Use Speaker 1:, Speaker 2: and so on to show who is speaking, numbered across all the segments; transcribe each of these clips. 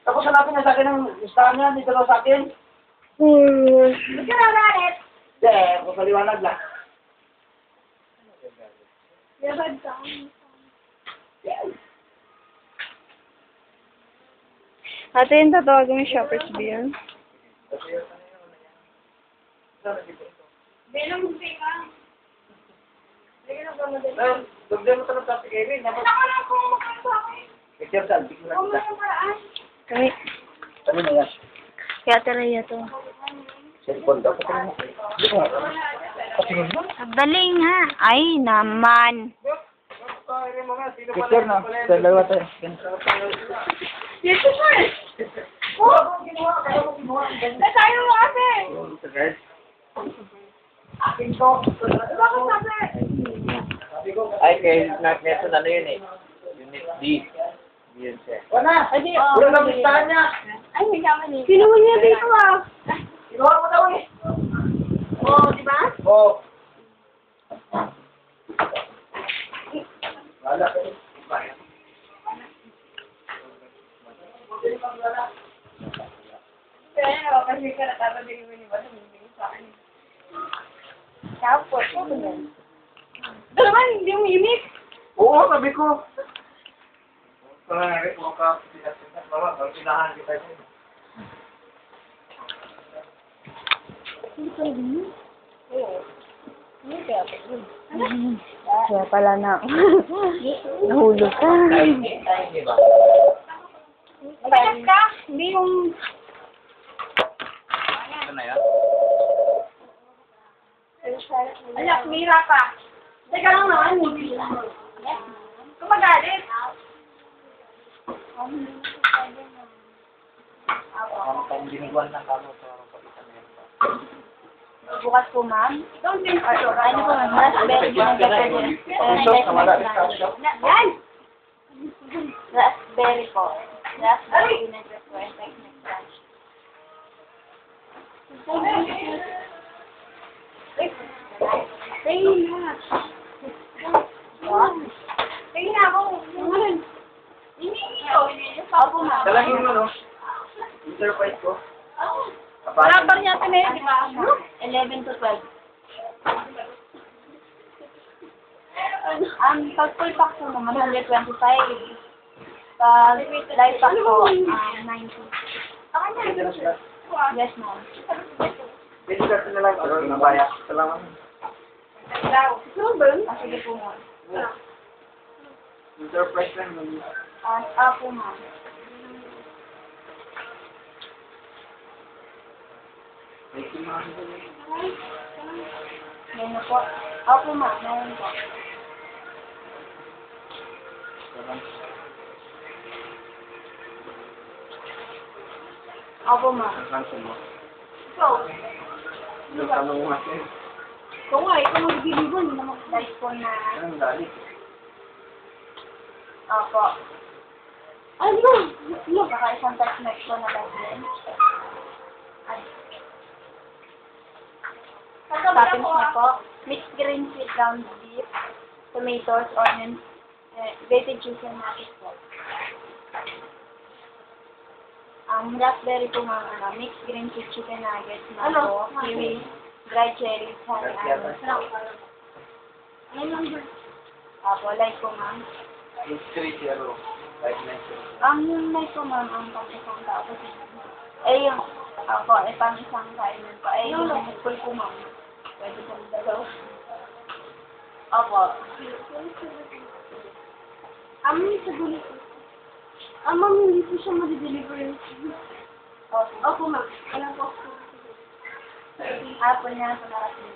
Speaker 1: Tapos hanapin na sa akin ng listahan niya, dito daw sa akin.
Speaker 2: Ba't ka nagalit?
Speaker 1: Hindi, kung paliwanag lang.
Speaker 2: Yabad ka. Ate, yung tatawag mo yung shopper's bill. Bilang mo ka.
Speaker 1: Dugdan mo sa mga si Kevin.
Speaker 2: Ako lang kung makasakit.
Speaker 1: Picture sa albik mo
Speaker 2: Kung
Speaker 1: lang.
Speaker 2: may paraan. Kami.
Speaker 1: Ano na yan?
Speaker 2: Kaya Tereya to.
Speaker 1: Cellphone daw. Hindi ko nga. Patingin mo.
Speaker 2: Daling ha. Ay naman.
Speaker 1: Picture na. Sa dalawa tayo.
Speaker 2: Yes, sir. Oh! Tayo mo kasi.
Speaker 1: Akin to.
Speaker 2: Bakit sabi?
Speaker 1: Ay, kay Nelson ano yun eh. Unit D. Yun siya. Wala! Ay, wala na listahan niya.
Speaker 2: Ay, may kamali. Kinuha niya dito ah.
Speaker 1: Kinuha mo daw eh.
Speaker 2: Oo, di ba?
Speaker 1: Oo. Wala ka eh.
Speaker 2: Pero, kasi ka natatabi mo ni ba tumingin sa akin. Tapos, ano yan? Ito naman, hindi mo imik.
Speaker 1: Oo, sabi ko. Parang mo ka, sinas-sinas, mama, parang sinahan kita yun.
Speaker 2: Hindi pa rin yun? Oo. Hindi kaya pa yun. Kaya pala na. Nahulog ka.
Speaker 1: Di ba?
Speaker 2: Panas ka? Hindi yung...
Speaker 1: Ito na yan?
Speaker 2: Anak, mira ka. Teka lang naman, hindi lang. Kung magalit.
Speaker 1: Ang pang-biniguan ng kamo sa kapitan na yan.
Speaker 2: Bukas po, ma'am. Ano po, ma'am? Raspberry po. Yan! Raspberry po. Raspberry vinaigrette po. And technic crunch. Tingin na. Tingin na ako. Opo, ma'am.
Speaker 1: Talagin mo, no? Surprise ko.
Speaker 2: Wala pa rin natin eh, di ba? 11 to 12. Pag full pack po naman, 125. Pag light pack po, 90. Yes, ma'am.
Speaker 1: Pwede kasi na lang. Ano, nabaya. Salamat.
Speaker 2: Sige po, ma'am.
Speaker 1: Surprise lang.
Speaker 2: Po, ma'am. Ngayon na po. Opo, ma'am. Ngayon po. Opo, ma'am. Ikaw.
Speaker 1: Tanong mo kasi.
Speaker 2: Kung nga, ikaw mag-deliver, hindi naman dahil po na...
Speaker 1: Anong dali?
Speaker 2: Opo. Ay, no! No, baka isang touch next po na dahil. Toppings na po. Mixed greens with ground beef, tomatoes, onions, grated cheese and nuggets po. Raspberry po mga mixed greens with chicken nuggets, mango, kiwi, dried cherries, honey, almonds. Ano lang ba? Apo, light po ma'am.
Speaker 1: Yung street, ano? Like mention.
Speaker 2: Yung light po ma'am, ang pang-isang tao po. Yung, ako, pang-isang kainan po. Yung full po ma'am. Pwede po dalaw. Opo. Sa gulit po. Ma'am, hindi po siya ma-deliver. Opo, ma'am. Alam po. Apo niya sa narating.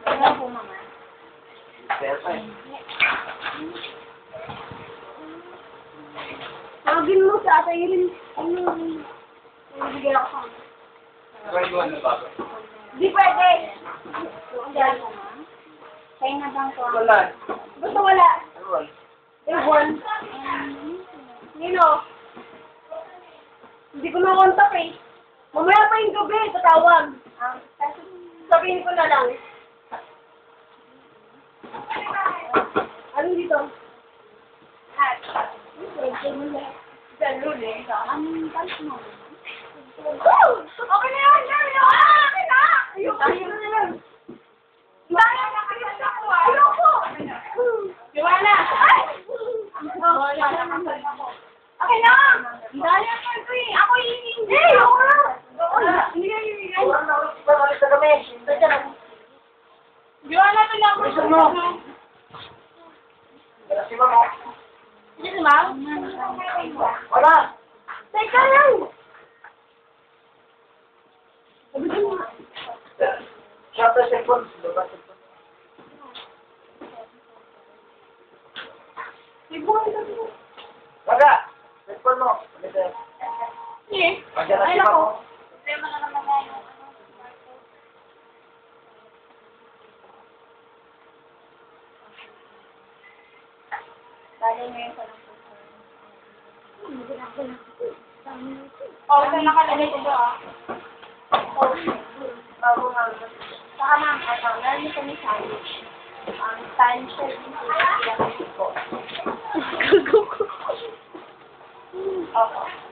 Speaker 2: Alam po, ma'am.
Speaker 1: Perfect.
Speaker 2: Tawagin mo sa atay rin. Bigyan ako sa
Speaker 1: Pwede na ba?
Speaker 2: Di pwede. Diyan po, ma'am. Kaya na bang po?
Speaker 1: Wala.
Speaker 2: Basta wala.
Speaker 1: Ano?
Speaker 2: Ewan. Nino? Hindi ko na-contact eh. Mamaya pa yung gabi, tatawag. Sabihin ko na lang. Ano dito? Hat. Ang palis mo. Okay na yun! Okay na! Ayoko na yun! Dahil nakakita ko! Ayoko! Joanna! Ay! Okay na! Dahil ako ito eh! Ako hindi! Ayoko na! Hindi ka hihingay! Joanna, ito na ako!
Speaker 1: Si Mama.
Speaker 2: Hindi si Ma'am?
Speaker 1: Wala.
Speaker 2: Teka lang!
Speaker 1: Shut the cellphone. Baga, cellphone mo.
Speaker 2: Sige.
Speaker 1: Nandiyan na si
Speaker 2: Ay, nako.
Speaker 1: Mama.
Speaker 2: Problema na naman nga yung Dali ngayon ko lang po. Oh, ito nakalagay ko ba? Bago nga. Saka ma'am, ito, meron nito ni sandwich. Ang sandwich po. Opo.